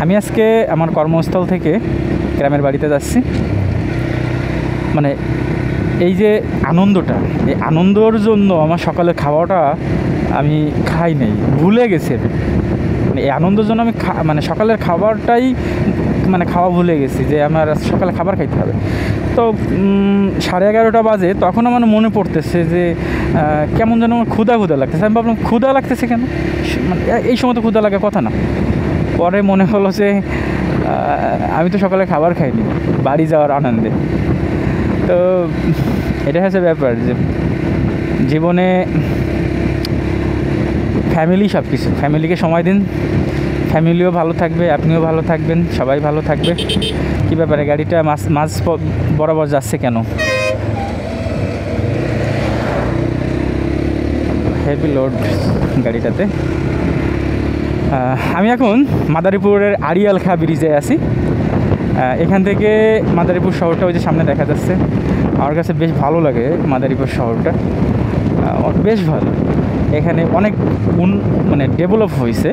আমি আজকে আমার কর্মস্থল থেকে গ্রামের বাড়িতে যাচ্ছি। মানে এই যে আনন্দটা, এই আনন্দর জন্য আমার সকালের খাওয়াটা আমি খাই নাই, ভুলে গেছি। মানে এই আনন্দের জন্য আমি মানে সকালের খাবারটাই মানে খাওয়া ভুলে গেছি, যে আমার সকালে খাবার খাইতে হবে। তো 11:30 বাজে, তখন আমার মনে পড়তেছে যে কেমন যেন আমার ক্ষুধা লাগতেছে। আমি ভাবলাম ক্ষুধা লাগতেছে কেন, মানে এই সময় তো ক্ষুধা লাগার কথা না। পরে মনে হলো যে আমি তো সকালে খাবার খাইনি বাড়ি যাওয়ার আনন্দে। তো এটা হচ্ছে ব্যাপার, যে জীবনে ফ্যামিলি সব কিছু। ফ্যামিলিকে সময় দিন, ফ্যামিলিও ভালো থাকবে, আপনিও ভালো থাকবেন, সবাই ভালো থাকবে। কী ব্যাপারে গাড়িটা মাঝ বরাবর যাচ্ছে কেন? হেভি লোড গাড়িটাতে। আমি এখন মাদারীপুরের আড়িয়াল খাঁ ব্রিজে আছি। এখান থেকে মাদারীপুর শহরটা ওই যে সামনে দেখা যাচ্ছে। আমার কাছে বেশ ভালো লাগে মাদারীপুর শহরটা, বেশ ভালো। এখানে অনেক মানে ডেভেলপ হয়েছে,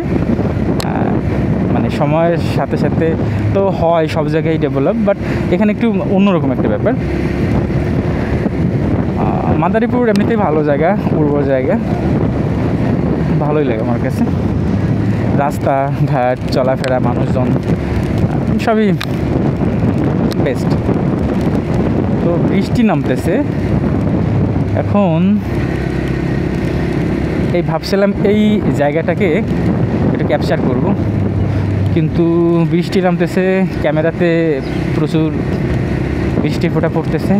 মানে সময়ের সাথে সাথে তো হয় সব জায়গায় ডেভেলপ, বাট এখানে একটু অন্যরকম একটা ব্যাপার। মাদারীপুর এমনিতেই ভালো জায়গা, উর্বর জায়গা, ভালোই লাগে আমার কাছে। রাস্তাঘাট, চলাফেরা, মানুষজন সবই বেস্ট। তো বৃষ্টি নামতেছে এখন। এই ভাবছিলাম এই জায়গাটাকে একটু ক্যাপচার করব, কিন্তু বৃষ্টি নামতেছে, ক্যামেরাতে প্রচুর বৃষ্টি ফোঁটা পড়তেছে।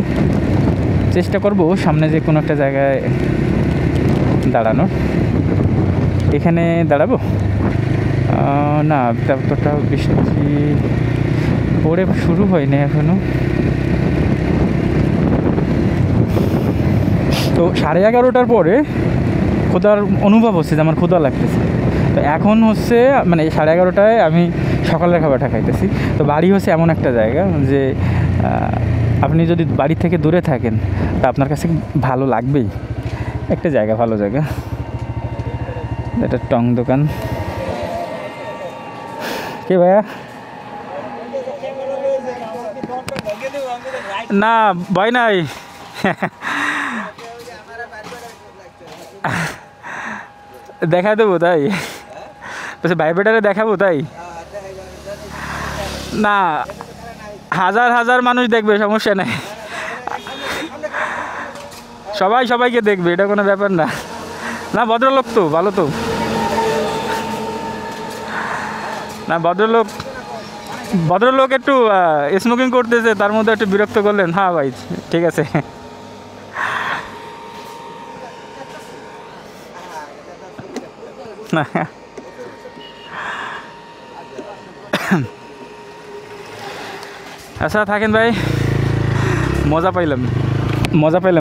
চেষ্টা করব সামনে যে কোনো একটা জায়গায় দাঁড়ানোর। এখানে দাঁড়াবো না, ততটা বৃষ্টি পড়ে শুরু হয়নি এখনও। তো 11:30টার পরে ক্ষুধার অনুভব হচ্ছে যে আমার ক্ষুধা লাগতেছে। তো এখন হচ্ছে মানে 11:30টায় আমি সকালের খাবারটা খাইতেছি। তো বাড়ি হচ্ছে এমন একটা জায়গা যে আপনি যদি বাড়ি থেকে দূরে থাকেন তা আপনার কাছে ভালো লাগবেই। একটা জায়গা, ভালো জায়গা। এটা টং দোকান। কে ভাইয়া? না ভয় নাই, দেখা দেবো তাই? বলছে ভাইবেটারে দেখাবো তাই? না, হাজার হাজার মানুষ দেখবে, সমস্যা নেই। সবাইকে দেখবে, এটা কোনো ব্যাপার না। না ভদ্রলোক তো ভালো তো। না ভদ্রলোক একটু স্মোকিং করতেছে, তার মধ্যে একটু বিরক্ত করলেন। হ্যাঁ ভাই, ঠিক আছে। আচ্ছা থাকেন ভাই, মজা পাইলাম।